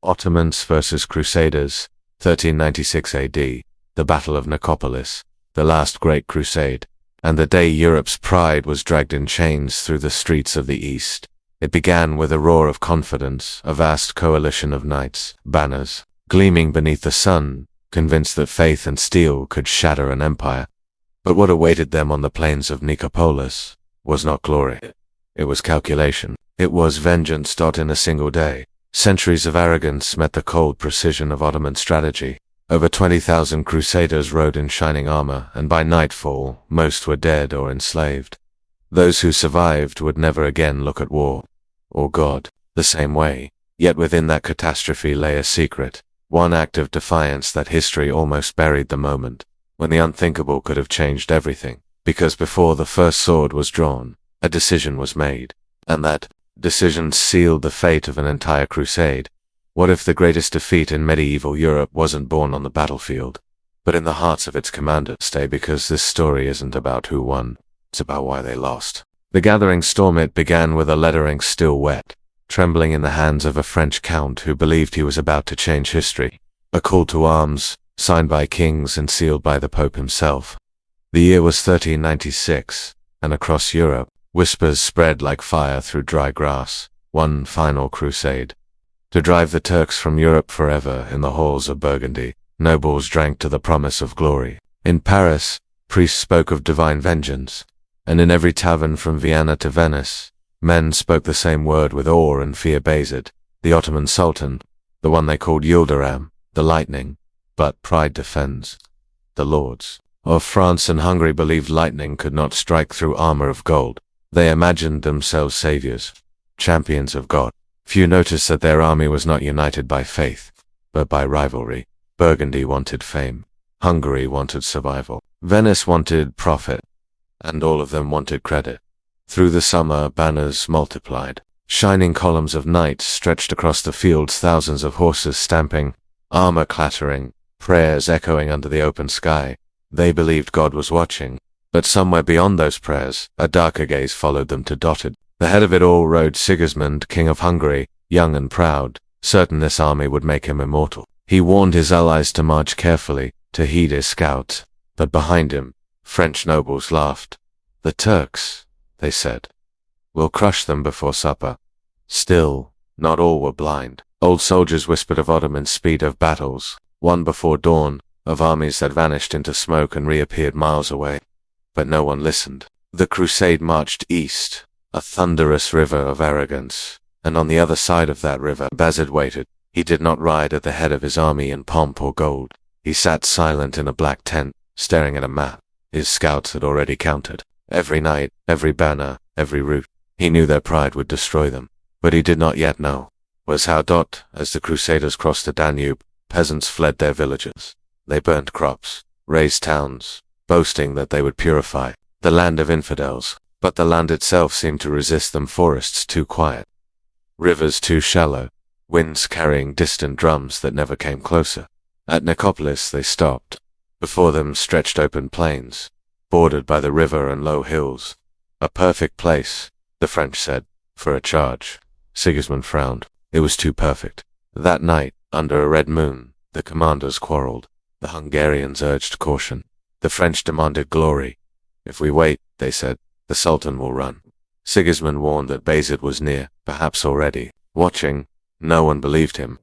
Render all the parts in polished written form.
Ottomans versus Crusaders, 1396 AD, the Battle of Nicopolis, the last great crusade, and the day Europe's pride was dragged in chains through the streets of the East. It began with a roar of confidence, a vast coalition of knights, banners, gleaming beneath the sun, convinced that faith and steel could shatter an empire. But what awaited them on the plains of Nicopolis was not glory. It was calculation. It was vengeance in a single day. Centuries of arrogance met the cold precision of Ottoman strategy. Over 20,000 crusaders rode in shining armor, and by nightfall, most were dead or enslaved. Those who survived would never again look at war, or God, the same way. Yet within that catastrophe lay a secret, one act of defiance that history almost buried the moment, when the unthinkable could have changed everything, because before the first sword was drawn, a decision was made, and that decision sealed the fate of an entire crusade. What if the greatest defeat in medieval Europe wasn't born on the battlefield, but in the hearts of its commanders? Stay, because this story isn't about who won, it's about why they lost. The gathering storm, it began with a lettering still wet, trembling in the hands of a French count who believed he was about to change history. A call to arms, signed by kings and sealed by the Pope himself. The year was 1396, and across Europe, whispers spread like fire through dry grass. One final crusade. To drive the Turks from Europe forever. In the halls of Burgundy, nobles drank to the promise of glory. In Paris, priests spoke of divine vengeance. And in every tavern from Vienna to Venice, men spoke the same word with awe and fear. Bayezid, the Ottoman Sultan, the one they called Yildirim, the lightning. But pride defends. The lords of France and Hungary believed lightning could not strike through armor of gold. They imagined themselves saviors, champions of God. Few noticed that their army was not united by faith, but by rivalry. Burgundy wanted fame. Hungary wanted survival. Venice wanted profit. And all of them wanted credit. Through the summer, banners multiplied. Shining columns of knights stretched across the fields, thousands of horses stamping, armor clattering, prayers echoing under the open sky. They believed God was watching. But somewhere beyond those prayers, a darker gaze followed them to dotted. The head of it all rode Sigismund, king of Hungary, young and proud, certain this army would make him immortal. He warned his allies to march carefully, to heed his scouts. But behind him, French nobles laughed. The Turks, they said, will crush them before supper. Still, not all were blind. Old soldiers whispered of Ottoman speed, of battles won before dawn, of armies that vanished into smoke and reappeared miles away. But no one listened. The crusade marched east, a thunderous river of arrogance, and on the other side of that river, Bayezid waited. He did not ride at the head of his army in pomp or gold. He sat silent in a black tent, staring at a map. His scouts had already counted every knight, every banner, every route. He knew their pride would destroy them, but he did not yet know was how as the Crusaders crossed the Danube, peasants fled their villages. They burnt crops, razed towns, boasting that they would purify the land of infidels. But the land itself seemed to resist them. Forests too quiet, rivers too shallow, winds carrying distant drums that never came closer. At Nicopolis they stopped. Before them stretched open plains, bordered by the river and low hills. A perfect place, the French said, for a charge. Sigismund frowned. It was too perfect. That night, under a red moon, the commanders quarreled. The Hungarians urged caution. The French demanded glory. If we wait, they said, the Sultan will run. Sigismund warned that Bayezid was near, perhaps already watching. No one believed him.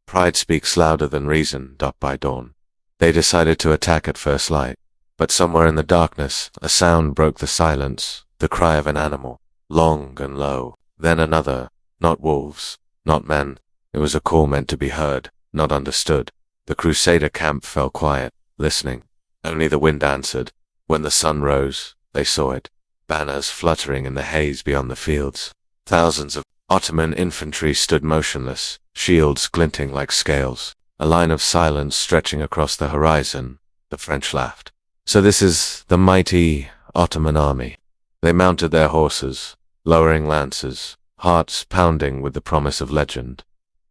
Pride speaks louder than reason. By dawn, they decided to attack at first light. But somewhere in the darkness, a sound broke the silence, the cry of an animal, long and low. Then another, not wolves, not men. It was a call meant to be heard, not understood. The Crusader camp fell quiet, listening. Only the wind answered. When the sun rose, they saw it. Banners fluttering in the haze beyond the fields. Thousands of Ottoman infantry stood motionless, shields glinting like scales. A line of silence stretching across the horizon. The French laughed. So this is the mighty Ottoman army. They mounted their horses, lowering lances, hearts pounding with the promise of legend.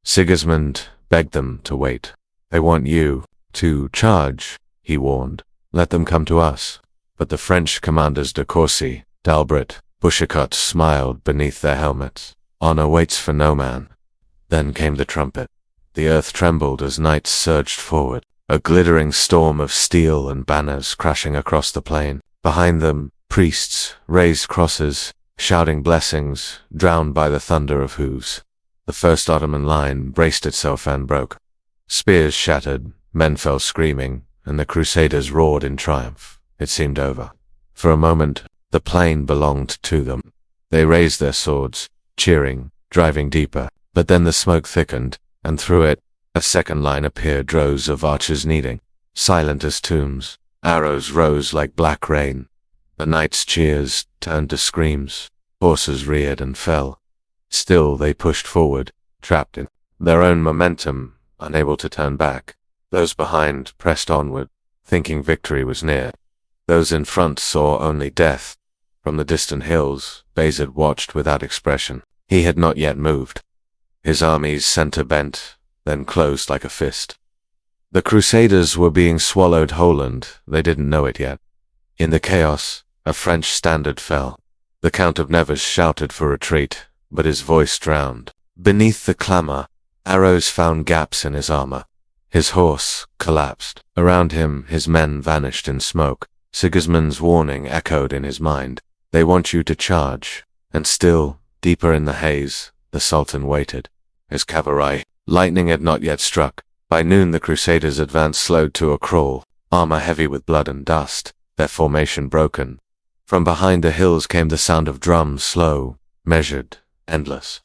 Sigismund begged them to wait. They want you to charge, he warned. Let them come to us. But the French commanders de Courcy, d'Albret, Boucicaut smiled beneath their helmets. Honor waits for no man. Then came the trumpet. The earth trembled as knights surged forward, a glittering storm of steel and banners crashing across the plain. Behind them, priests raised crosses, shouting blessings, drowned by the thunder of hooves. The first Ottoman line braced itself and broke. Spears shattered, men fell screaming, and the Crusaders roared in triumph. It seemed over. For a moment, the plain belonged to them. They raised their swords, cheering, driving deeper, but then the smoke thickened, and through it, a second line appeared, rows of archers kneeling, silent as tombs. Arrows rose like black rain. The knights' cheers turned to screams. Horses reared and fell. Still they pushed forward, trapped in their own momentum, unable to turn back. Those behind pressed onward, thinking victory was near. Those in front saw only death. From the distant hills, Bayezid watched without expression. He had not yet moved. His army's center bent, then closed like a fist. The Crusaders were being swallowed whole, and they didn't know it yet. In the chaos, a French standard fell. The Count of Nevers shouted for retreat, but his voice drowned. Beneath the clamor, arrows found gaps in his armor. His horse collapsed. Around him, his men vanished in smoke. Sigismund's warning echoed in his mind. They want you to charge. And still, deeper in the haze, the Sultan waited. His cavalry, lightning had not yet struck. By noon the Crusaders' advance slowed to a crawl, armor heavy with blood and dust, their formation broken. From behind the hills came the sound of drums, slow, measured, endless.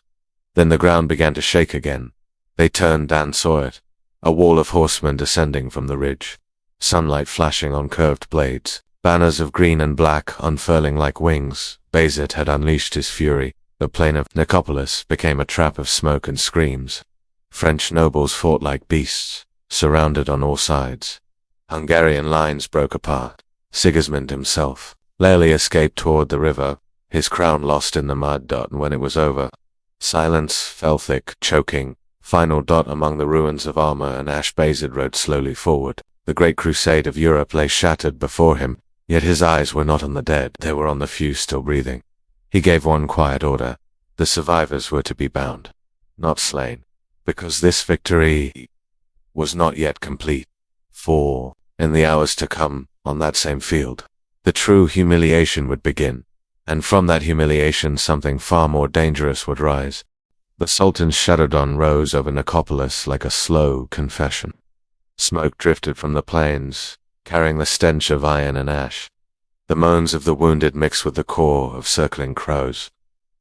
Then the ground began to shake again. They turned and saw it. A wall of horsemen descending from the ridge. Sunlight flashing on curved blades. Banners of green and black unfurling like wings. Bayezid had unleashed his fury. The plain of Nicopolis became a trap of smoke and screams. French nobles fought like beasts, surrounded on all sides. Hungarian lines broke apart. Sigismund himself barely escaped toward the river, his crown lost in the mud. And when it was over, silence fell thick, choking. Final dot among the ruins of armor and ash. Bayezid rode slowly forward. The great crusade of Europe lay shattered before him, yet his eyes were not on the dead, they were on the few still breathing. He gave one quiet order. The survivors were to be bound, not slain, because this victory was not yet complete. For, in the hours to come, on that same field, the true humiliation would begin, and from that humiliation something far more dangerous would rise. The Sultan's shattered dawn rose over Nicopolis like a slow confession. Smoke drifted from the plains, carrying the stench of iron and ash. The moans of the wounded mixed with the caw of circling crows.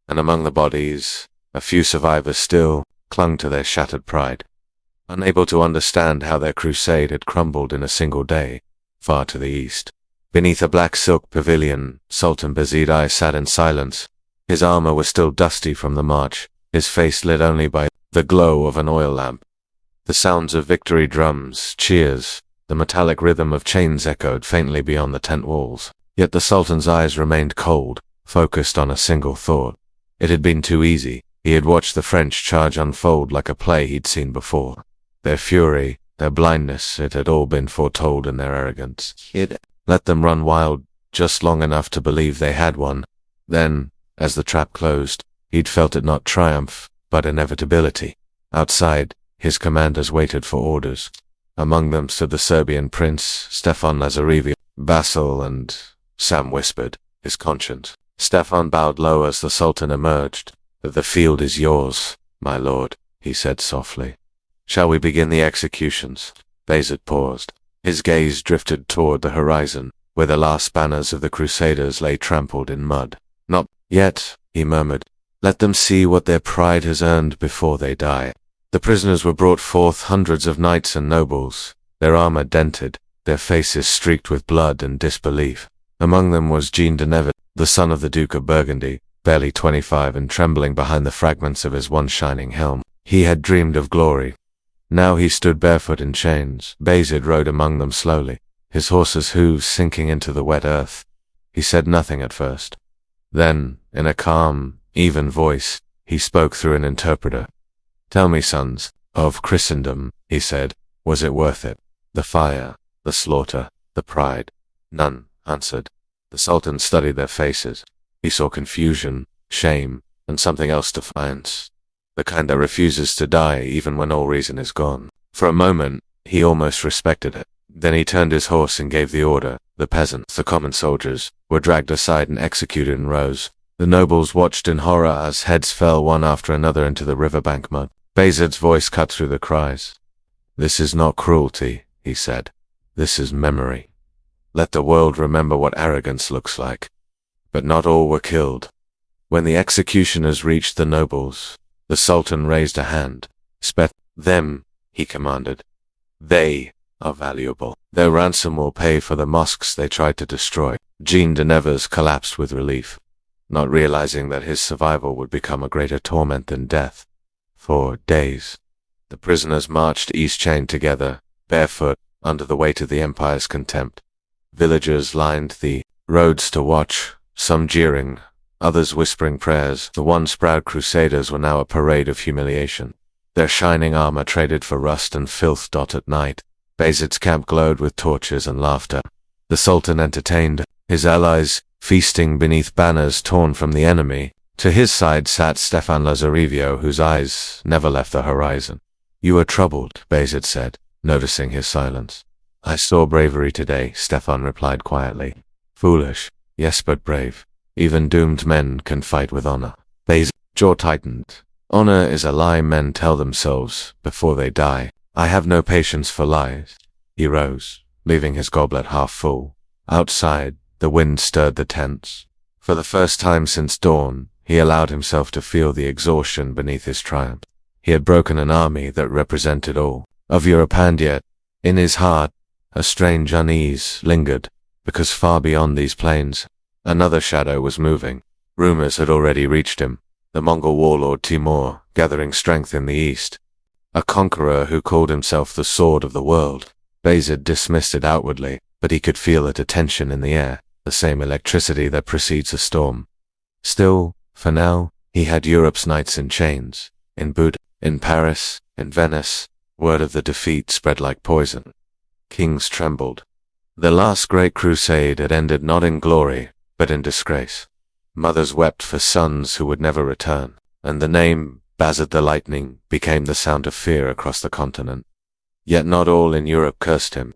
And among the bodies, a few survivors still clung to their shattered pride, unable to understand how their crusade had crumbled in a single day, far to the east. Beneath a black silk pavilion, Sultan Bayezid I sat in silence. His armor was still dusty from the march, his face lit only by the glow of an oil lamp. The sounds of victory drums, cheers, the metallic rhythm of chains echoed faintly beyond the tent walls. Yet the Sultan's eyes remained cold, focused on a single thought. It had been too easy. He had watched the French charge unfold like a play he'd seen before. Their fury, their blindness, it had all been foretold in their arrogance. He'd let them run wild just long enough to believe they had won. Then, as the trap closed, he'd felt it not triumph, but inevitability. Outside, his commanders waited for orders. Among them stood the Serbian prince, Stefan Lazarevic, Basil, and Sam whispered, his conscience. Stefan bowed low as the Sultan emerged. The field is yours, my lord, he said softly. Shall we begin the executions? Bayezid paused. His gaze drifted toward the horizon, where the last banners of the Crusaders lay trampled in mud. Not yet, he murmured. Let them see what their pride has earned before they die. The prisoners were brought forth, hundreds of knights and nobles, their armor dented, their faces streaked with blood and disbelief. Among them was Jean de Nevers, the son of the Duke of Burgundy, barely 25 and trembling behind the fragments of his once shining helm. He had dreamed of glory. Now he stood barefoot in chains. Bayezid rode among them slowly, his horse's hooves sinking into the wet earth. He said nothing at first. Then, in a calm, even voice, he spoke through an interpreter. Tell me, sons of Christendom, he said, was it worth it? The fire, the slaughter, the pride? None answered. The Sultan studied their faces. He saw confusion, shame, and something else, defiance. the kind that refuses to die even when all reason is gone. For a moment, he almost respected it. Then he turned his horse and gave the order. The peasants, the common soldiers, were dragged aside and executed in rows. The nobles watched in horror as heads fell one after another into the riverbank mud. Bayezid's voice cut through the cries. "This is not cruelty," he said. "This is memory. Let the world remember what arrogance looks like." But not all were killed. When the executioners reached the nobles, the Sultan raised a hand. "Spare them," he commanded. "They are valuable. Their ransom will pay for the mosques they tried to destroy." Jean de Nevers collapsed with relief, not realizing that his survival would become a greater torment than death. For days, the prisoners marched east chained together, barefoot, under the weight of the Empire's contempt. Villagers lined the roads to watch, some jeering, others whispering prayers. The once proud Crusaders were now a parade of humiliation. Their shining armor traded for rust and filth. At night, Bayezid's camp glowed with torches and laughter. The Sultan entertained his allies, feasting beneath banners torn from the enemy. To his side sat Stefan Lazarevio, whose eyes never left the horizon. "You are troubled," Bayezid said, noticing his silence. "I saw bravery today," Stefan replied quietly. "Foolish, yes, but brave. Even doomed men can fight with honor." Bayezid's jaw tightened. "Honor is a lie men tell themselves before they die. I have no patience for lies." He rose, leaving his goblet half full. Outside, the wind stirred the tents. For the first time since dawn, he allowed himself to feel the exhaustion beneath his triumph. He had broken an army that represented all of Europe, and yet, in his heart, a strange unease lingered, because far beyond these plains, another shadow was moving. Rumors had already reached him. The Mongol warlord Timur, gathering strength in the east. A conqueror who called himself the Sword of the World. Bayezid dismissed it outwardly, but he could feel it, a tension in the air, the same electricity that precedes a storm. Still, for now, he had Europe's knights in chains. In Budapest, in Paris, in Venice, word of the defeat spread like poison. Kings trembled. The last great crusade had ended not in glory, but in disgrace. Mothers wept for sons who would never return, and the name Bayezid the Lightning became the sound of fear across the continent. Yet not all in Europe cursed him.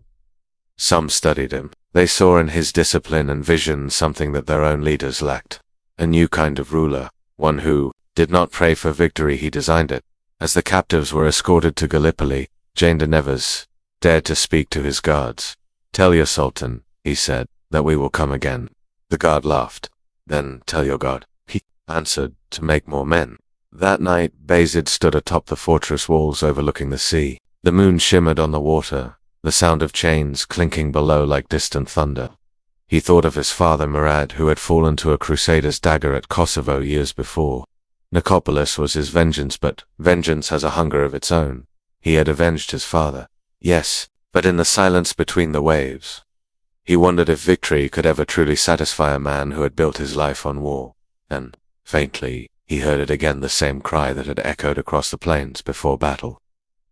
Some studied him. They saw in his discipline and vision something that their own leaders lacked. A new kind of ruler, one who did not pray for victory, he designed it. As the captives were escorted to Gallipoli, Jean de Nevers dared to speak to his guards. "Tell your Sultan," he said, "that we will come again." The guard laughed. "Then tell your God," he answered, "to make more men." That night, Bayezid stood atop the fortress walls overlooking the sea. The moon shimmered on the water, the sound of chains clinking below like distant thunder. He thought of his father Murad, who had fallen to a crusader's dagger at Kosovo years before. Nicopolis was his vengeance, but vengeance has a hunger of its own. He had avenged his father. Yes, but in the silence between the waves. He wondered if victory could ever truly satisfy a man who had built his life on war. And, faintly, he heard it again, the same cry that had echoed across the plains before battle.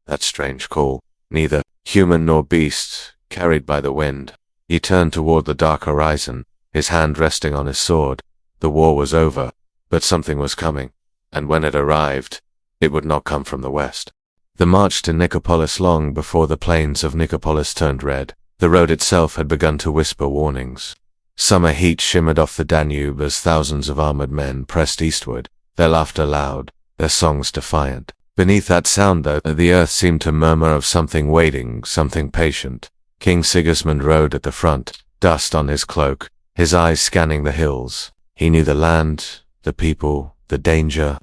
That strange call, neither human nor beast, carried by the wind. He turned toward the dark horizon, his hand resting on his sword. The war was over, but something was coming, and when it arrived, it would not come from the west. The march to Nicopolis, long before the plains of Nicopolis turned red, the road itself had begun to whisper warnings. Summer heat shimmered off the Danube as thousands of armored men pressed eastward, their laughter loud, their songs defiant. Beneath that sound, though, the earth seemed to murmur of something waiting, something patient. King Sigismund rode at the front, dust on his cloak, his eyes scanning the hills. He knew the land, the people, the danger.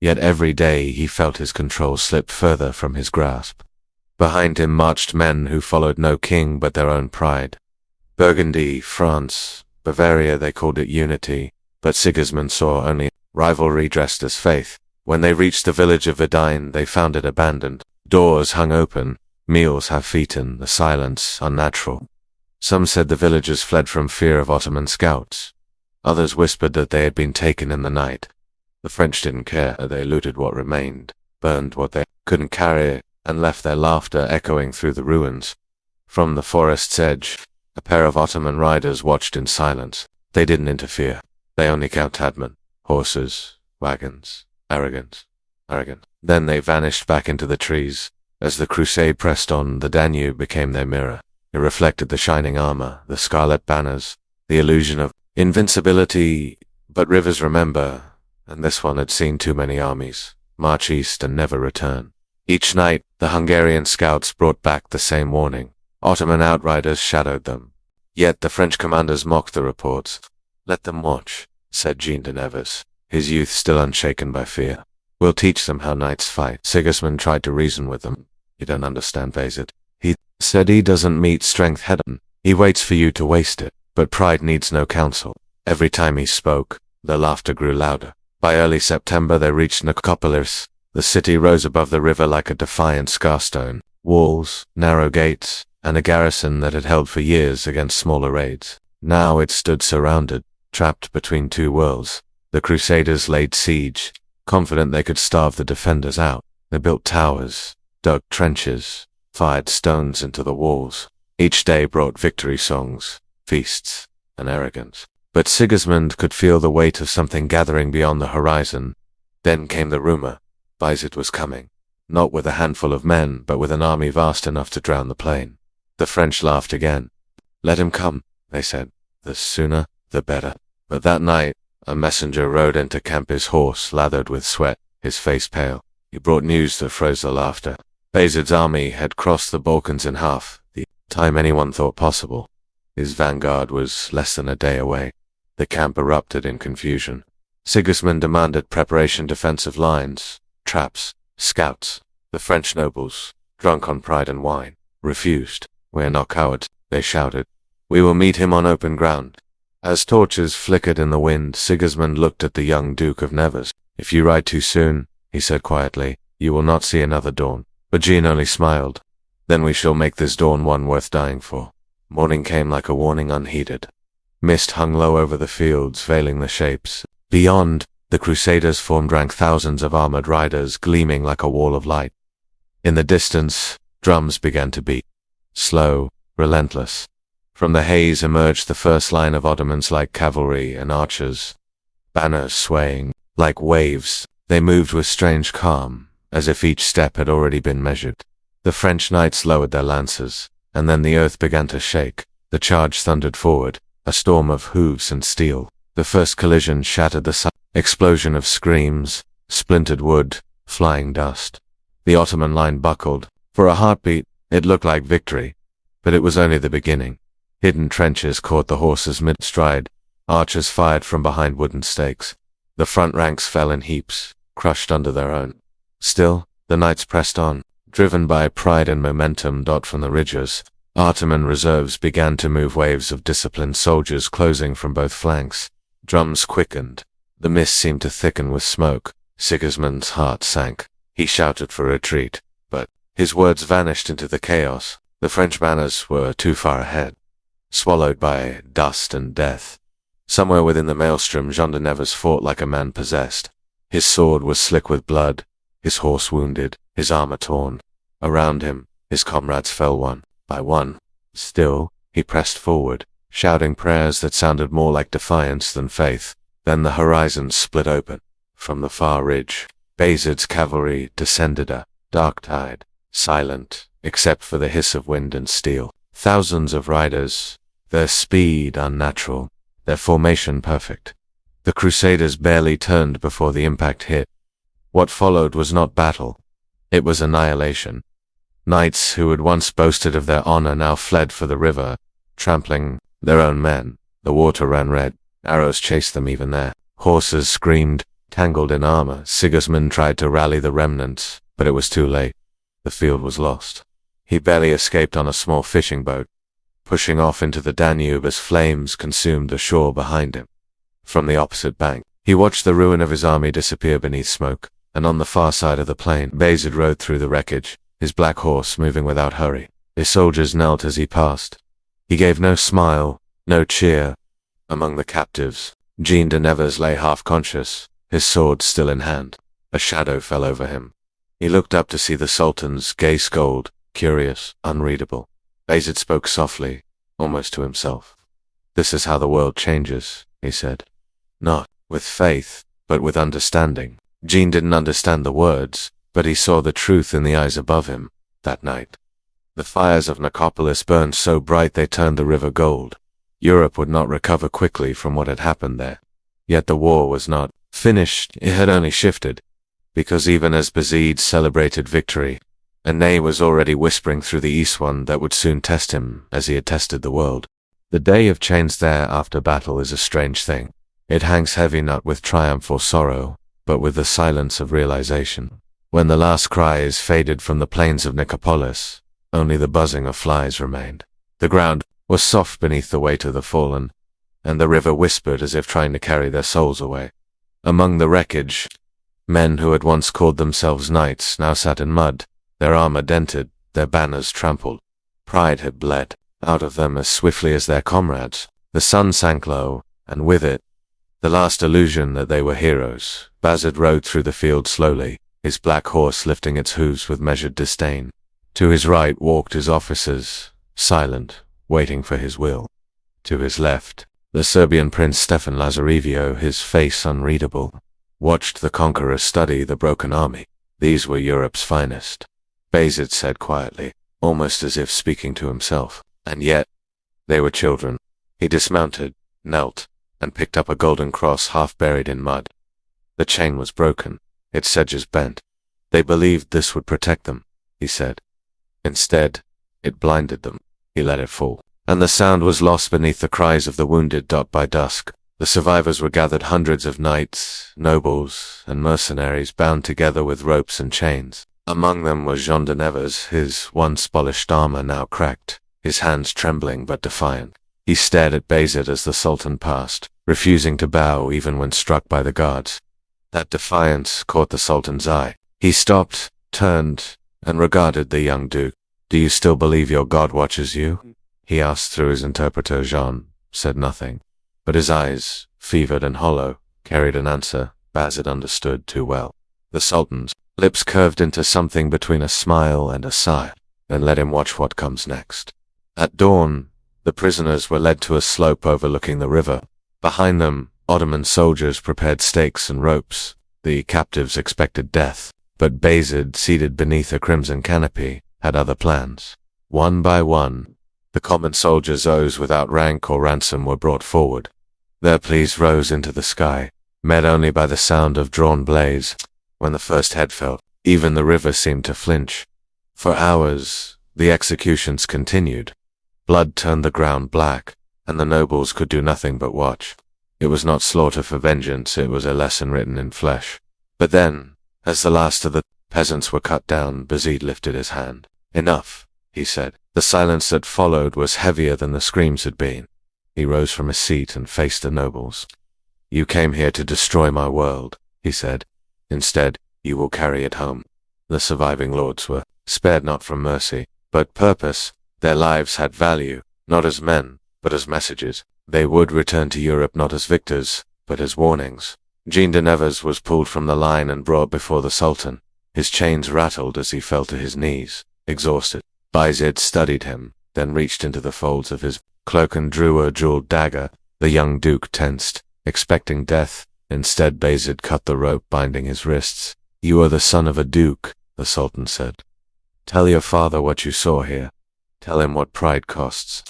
Yet every day he felt his control slip further from his grasp. Behind him marched men who followed no king but their own pride. Burgundy, France, Bavaria, they called it unity, but Sigismund saw only rivalry dressed as faith. When they reached the village of Verdun, they found it abandoned. Doors hung open, meals half-eaten, the silence unnatural. Some said the villagers fled from fear of Ottoman scouts. Others whispered that they had been taken in the night. The French didn't care. They looted what remained, burned what they couldn't carry, and left their laughter echoing through the ruins. From the forest's edge, a pair of Ottoman riders watched in silence. They didn't interfere. They only counted men, horses, wagons, arrogance. arrogant. Then they vanished back into the trees. As the crusade pressed on, the Danube became their mirror. It reflected the shining armor, the scarlet banners, the illusion of invincibility. But rivers remember, and this one had seen too many armies march east and never return. Each night, the Hungarian scouts brought back the same warning. Ottoman outriders shadowed them. Yet the French commanders mocked the reports. "Let them watch," said Jean de Nevers, his youth still unshaken by fear. "We'll teach them how knights fight." Sigismund tried to reason with them. "You don't understand, Bayezid. He said he doesn't meet strength head-on. He waits for you to waste it. But pride needs no counsel." Every time he spoke, the laughter grew louder. By early September they reached Nicopolis. The city rose above the river like a defiant scarstone. Walls, narrow gates, and a garrison that had held for years against smaller raids. Now it stood surrounded, trapped between two worlds. The Crusaders laid siege, confident they could starve the defenders out. They built towers, dug trenches, fired stones into the walls. Each day brought victory songs, feasts, and arrogance. But Sigismund could feel the weight of something gathering beyond the horizon. Then came the rumor. Bayezid was coming. Not with a handful of men, but with an army vast enough to drown the plain. The French laughed again. "Let him come," they said. "The sooner, the better." But that night, a messenger rode into camp, his horse lathered with sweat, his face pale. He brought news that froze the laughter. Bayezid's army had crossed the Balkans in half, the time anyone thought possible. His vanguard was less than a day away. The camp erupted in confusion. Sigismund demanded preparation, defensive lines, traps, scouts. The French nobles, drunk on pride and wine, refused. "We're not cowards," they shouted. "We will meet him on open ground." As torches flickered in the wind, Sigismund looked at the young Duke of Nevers. "If you ride too soon," he said quietly, "you will not see another dawn." But Jean only smiled. "Then we shall make this dawn one worth dying for." Morning came like a warning unheeded. Mist hung low over the fields, veiling the shapes. Beyond, the Crusaders formed rank, thousands of armored riders gleaming like a wall of light. In the distance, drums began to beat. Slow, relentless. From the haze emerged the first line of Ottomans, like cavalry and archers. Banners swaying, like waves, they moved with strange calm, as if each step had already been measured. The French knights lowered their lances, and then the earth began to shake. The charge thundered forward, a storm of hooves and steel. The first collision shattered the explosion of screams, splintered wood, flying dust. The Ottoman line buckled. For a heartbeat, it looked like victory. But it was only the beginning. Hidden trenches caught the horses mid-stride. Archers fired from behind wooden stakes. The front ranks fell in heaps, crushed under their own. Still, the knights pressed on, driven by pride and momentum. From the ridges, Ottoman reserves began to move, waves of disciplined soldiers closing from both flanks. Drums quickened. The mist seemed to thicken with smoke. Sigismund's heart sank. He shouted for retreat, but his words vanished into the chaos. The French banners were too far ahead, swallowed by dust and death. Somewhere within the maelstrom, Jean de Nevers fought like a man possessed. His sword was slick with blood, his horse wounded, his armor torn. Around him, his comrades fell one by one. Still, he pressed forward, shouting prayers that sounded more like defiance than faith. Then the horizon split open. From the far ridge, Bayezid's cavalry descended, a dark tide, silent, except for the hiss of wind and steel. Thousands of riders, their speed unnatural, their formation perfect. The Crusaders barely turned before the impact hit. What followed was not battle. It was annihilation. Knights who had once boasted of their honor now fled for the river, trampling their own men. The water ran red. Arrows chased them even there. Horses screamed, tangled in armor. Sigismund tried to rally the remnants, but it was too late. The field was lost. He barely escaped on a small fishing boat, pushing off into the Danube as flames consumed the shore behind him. From the opposite bank, he watched the ruin of his army disappear beneath smoke, and on the far side of the plain, Bayezid rode through the wreckage, his black horse moving without hurry. His soldiers knelt as he passed. He gave no smile, no cheer. Among the captives, Jean de Nevers lay half-conscious, his sword still in hand. A shadow fell over him. He looked up to see the Sultan's gay scold, curious, unreadable. Bayezid spoke softly, almost to himself. "This is how the world changes," he said. "Not with faith, but with understanding." Jean didn't understand the words, but he saw the truth in the eyes above him. That night, the fires of Nicopolis burned so bright they turned the river gold. Europe would not recover quickly from what had happened there. Yet the war was not finished, it had only shifted. Because even as Bayezid celebrated victory, Ney was already whispering through the east one that would soon test him as he had tested the world. The day of change there after battle is a strange thing. It hangs heavy not with triumph or sorrow, but with the silence of realization. When the last cries faded from the plains of Nicopolis, only the buzzing of flies remained. The ground was soft beneath the weight of the fallen, and the river whispered as if trying to carry their souls away. Among the wreckage, men who had once called themselves knights now sat in mud, their armor dented, their banners trampled. Pride had bled out of them as swiftly as their comrades. The sun sank low, and with it, the last illusion that they were heroes. Bayezid rode through the field slowly, his black horse lifting its hooves with measured disdain. To his right walked his officers, silent, waiting for his will. To his left, the Serbian Prince Stefan Lazarevio, his face unreadable, watched the conquerors study the broken army. These were Europe's finest, Bayezid said quietly, almost as if speaking to himself. And yet, they were children. He dismounted, knelt, and picked up a golden cross half buried in mud. The chain was broken, its edges bent. They believed this would protect them, he said. Instead, it blinded them. He let it fall, and the sound was lost beneath the cries of the wounded. By dusk, the survivors were gathered, hundreds of knights, nobles, and mercenaries bound together with ropes and chains. Among them was Jean de Nevers, his once polished armor now cracked, his hands trembling but defiant. He stared at Bayezid as the Sultan passed, refusing to bow even when struck by the guards. That defiance caught the Sultan's eye. He stopped, turned, and regarded the young duke. "Do you still believe your God watches you?" he asked through his interpreter. Jean said nothing, but his eyes, fevered and hollow, carried an answer Bayezid understood too well. The Sultan's lips curved into something between a smile and a sigh. "Then let him watch what comes next." At dawn, the prisoners were led to a slope overlooking the river. Behind them, Ottoman soldiers prepared stakes and ropes. The captives expected death, but Bayezid, seated beneath a crimson canopy, had other plans. One by one, the common soldiers, those without rank or ransom, were brought forward. Their pleas rose into the sky, met only by the sound of drawn blades. When the first head fell, even the river seemed to flinch. For hours, the executions continued. Blood turned the ground black, and the nobles could do nothing but watch. It was not slaughter for vengeance, it was a lesson written in flesh. But then, as the last of the peasants were cut down, Bayezid lifted his hand. "Enough," he said. The silence that followed was heavier than the screams had been. He rose from his seat and faced the nobles. "You came here to destroy my world," he said. "Instead, you will carry it home." The surviving lords were spared not from mercy, but purpose. Their lives had value, not as men, but as messages. They would return to Europe not as victors, but as warnings. Jean de Nevers was pulled from the line and brought before the Sultan. His chains rattled as he fell to his knees, exhausted. Bayezid studied him, then reached into the folds of his cloak and drew a jeweled dagger. The young duke tensed, expecting death. Instead, Bayezid cut the rope binding his wrists. "You are the son of a duke," the Sultan said. "Tell your father what you saw here. Tell him what pride costs."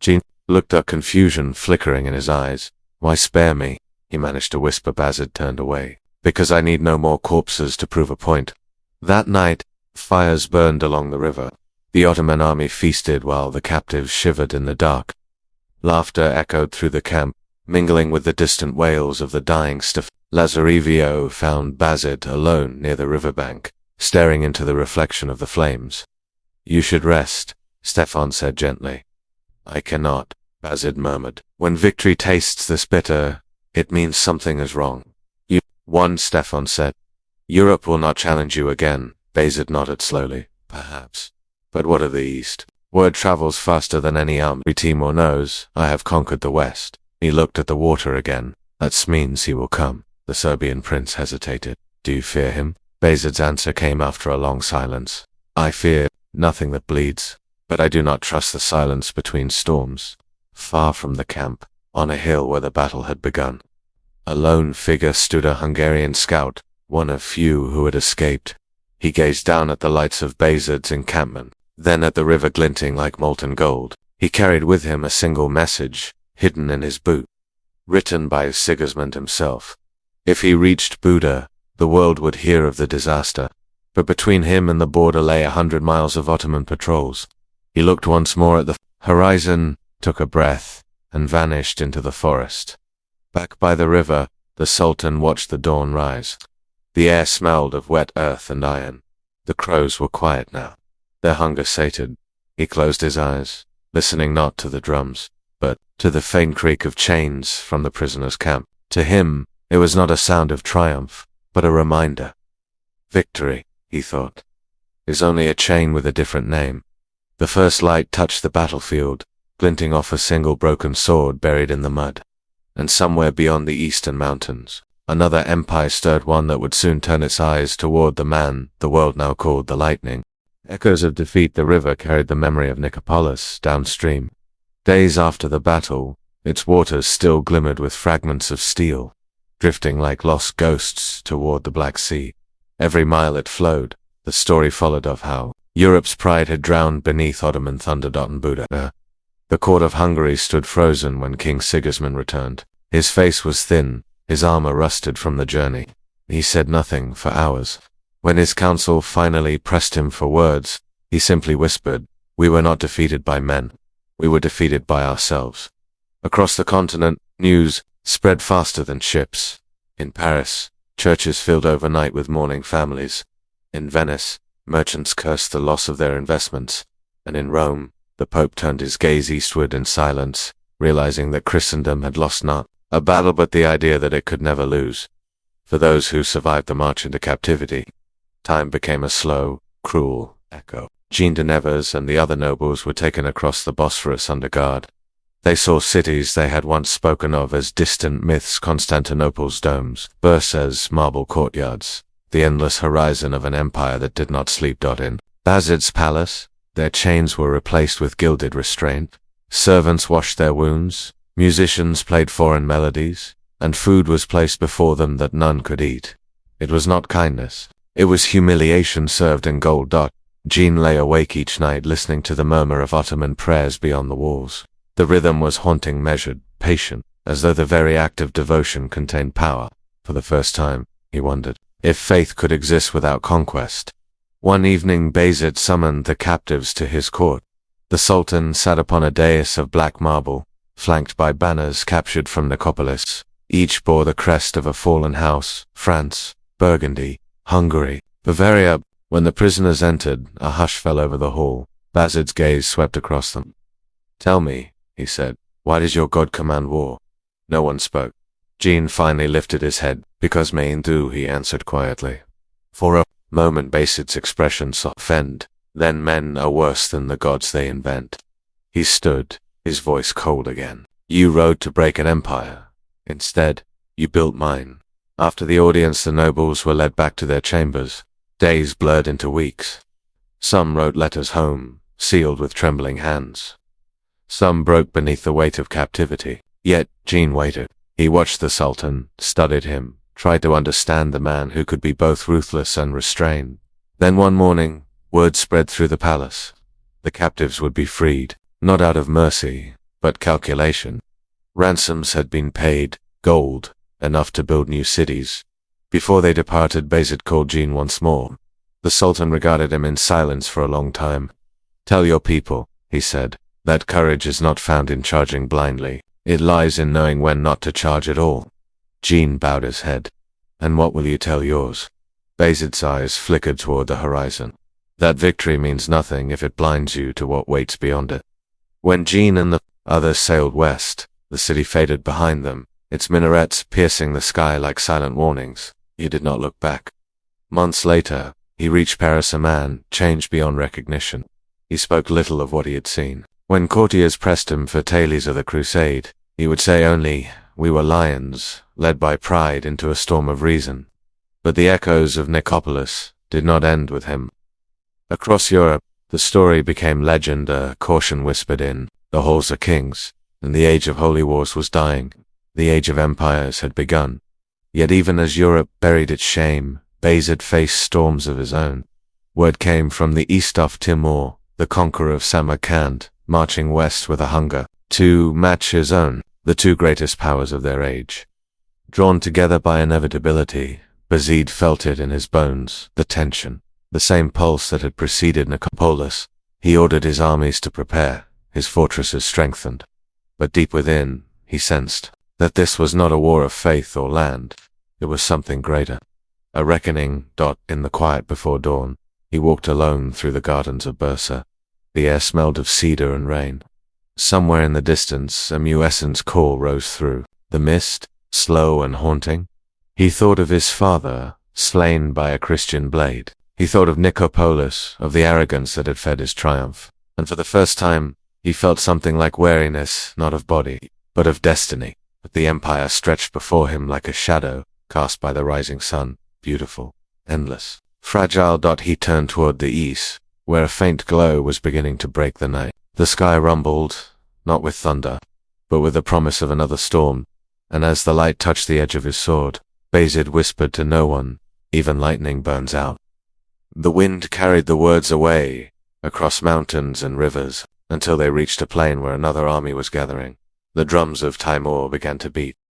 Jean looked up, confusion flickering in his eyes. "Why spare me?" he managed to whisper. Bayezid turned away. "Because I need no more corpses to prove a point." That night, fires burned along the river. The Ottoman army feasted while the captives shivered in the dark. Laughter echoed through the camp, mingling with the distant wails of the dying Stefan. Lazarevio found Bayezid alone near the riverbank, staring into the reflection of the flames. "You should rest," Stefan said gently. "I cannot," Bayezid murmured. "When victory tastes this bitter, it means something is wrong." "You won," Stefan said. "Europe will not challenge you again." Bayezid nodded slowly. "Perhaps. But what of the East? Word travels faster than any army. Timur knows I have conquered the West." He looked at the water again. "That means he will come." The Serbian prince hesitated. "Do you fear him?" Bayezid's answer came after a long silence. "I fear nothing that bleeds, but I do not trust the silence between storms." Far from the camp, on a hill where the battle had begun, a lone figure stood, a Hungarian scout, one of few who had escaped. He gazed down at the lights of Bayezid's encampment, then at the river glinting like molten gold. He carried with him a single message, hidden in his boot, written by Sigismund himself. If he reached Buda, the world would hear of the disaster. But between him and the border lay 100 miles of Ottoman patrols. He looked once more at the horizon, took a breath, and vanished into the forest. Back by the river, the Sultan watched the dawn rise. The air smelled of wet earth and iron. The crows were quiet now, their hunger sated. He closed his eyes, listening not to the drums, but to the faint creak of chains from the prisoners' camp. To him, it was not a sound of triumph, but a reminder. Victory, he thought, is only a chain with a different name. The first light touched the battlefield, glinting off a single broken sword buried in the mud. And somewhere beyond the eastern mountains, another empire stirred, one that would soon turn its eyes toward the man the world now called the Lightning. Echoes of defeat. The river carried the memory of Nicopolis downstream. Days after the battle, its waters still glimmered with fragments of steel, drifting like lost ghosts toward the Black Sea. Every mile it flowed, the story followed of how Europe's pride had drowned beneath Ottoman thunder. Buda. The court of Hungary stood frozen when King Sigismund returned. His face was thin, his armor rusted from the journey. He said nothing for hours. When his council finally pressed him for words, he simply whispered, "We were not defeated by men. We were defeated by ourselves." Across the continent, news spread faster than ships. In Paris, churches filled overnight with mourning families. In Venice, merchants cursed the loss of their investments. And in Rome, the Pope turned his gaze eastward in silence, realizing that Christendom had lost not a battle but the idea that it could never lose. For those who survived the march into captivity, time became a slow, cruel echo. Jean de Nevers and the other nobles were taken across the Bosphorus under guard. They saw cities they had once spoken of as distant myths: Constantinople's domes, Bursa's marble courtyards, the endless horizon of an empire that did not sleep. In Bayezid's palace, their chains were replaced with gilded restraint. Servants washed their wounds, musicians played foreign melodies, and food was placed before them that none could eat. It was not kindness. It was humiliation served in gold. Jean lay awake each night listening to the murmur of Ottoman prayers beyond the walls. The rhythm was haunting, measured, patient, as though the very act of devotion contained power. For the first time, he wondered if faith could exist without conquest. One evening Bayezid summoned the captives to his court. The Sultan sat upon a dais of black marble, flanked by banners captured from Nicopolis. Each bore the crest of a fallen house: France, Burgundy, Hungary, Bavaria. When the prisoners entered, a hush fell over the hall. Bayezid's gaze swept across them. "Tell me," he said, "why does your God command war?" No one spoke. Jean finally lifted his head. "Because men do," he answered quietly. For a moment Bayezid's expression softened. "Then men are worse than the gods they invent." He stood, his voice cold again. "You rode to break an empire. Instead, you built mine." After the audience, the nobles were led back to their chambers. Days blurred into weeks. Some wrote letters home, sealed with trembling hands. Some broke beneath the weight of captivity. Yet Jean waited. He watched the Sultan, studied him, tried to understand the man who could be both ruthless and restrained. Then one morning, word spread through the palace. The captives would be freed, not out of mercy, but calculation. Ransoms had been paid, gold, enough to build new cities. Before they departed, Bayezid called Jean once more. The Sultan regarded him in silence for a long time. "Tell your people," he said, "that courage is not found in charging blindly. It lies in knowing when not to charge at all." Jean bowed his head. "And what will you tell yours?" Bayezid's eyes flickered toward the horizon. "That victory means nothing if it blinds you to what waits beyond it." When Jean and the others sailed west, the city faded behind them, its minarets piercing the sky like silent warnings. He did not look back. Months later, he reached Paris, a man changed beyond recognition. He spoke little of what he had seen. When courtiers pressed him for tales of the Crusade, he would say only, "We were lions, led by pride into a storm of reason." But the echoes of Nicopolis did not end with him. Across Europe, the story became legend, a caution whispered in the halls of kings, and the age of holy wars was dying. The age of empires had begun. Yet even as Europe buried its shame, Bayezid faced storms of his own. Word came from the east of Timur, the conqueror of Samarkand, marching west with a hunger to match his own, the two greatest powers of their age. Drawn together by inevitability, Bayezid felt it in his bones, the tension, the same pulse that had preceded Nicopolis. He ordered his armies to prepare, his fortresses strengthened. But deep within, he sensed that this was not a war of faith or land. It was something greater. A reckoning. In the quiet before dawn, he walked alone through the gardens of Bursa. The air smelled of cedar and rain. Somewhere in the distance, a muezzin's call rose through the mist, slow and haunting. He thought of his father, slain by a Christian blade. He thought of Nicopolis, of the arrogance that had fed his triumph. And for the first time, he felt something like weariness, not of body, but of destiny. But the empire stretched before him like a shadow cast by the rising sun, beautiful, endless, fragile. He turned toward the east, where a faint glow was beginning to break the night. The sky rumbled, not with thunder, but with the promise of another storm, and as the light touched the edge of his sword, Bayezid whispered to no one, "Even lightning burns out." The wind carried the words away, across mountains and rivers, until they reached a plain where another army was gathering. The drums of Timur began to beat.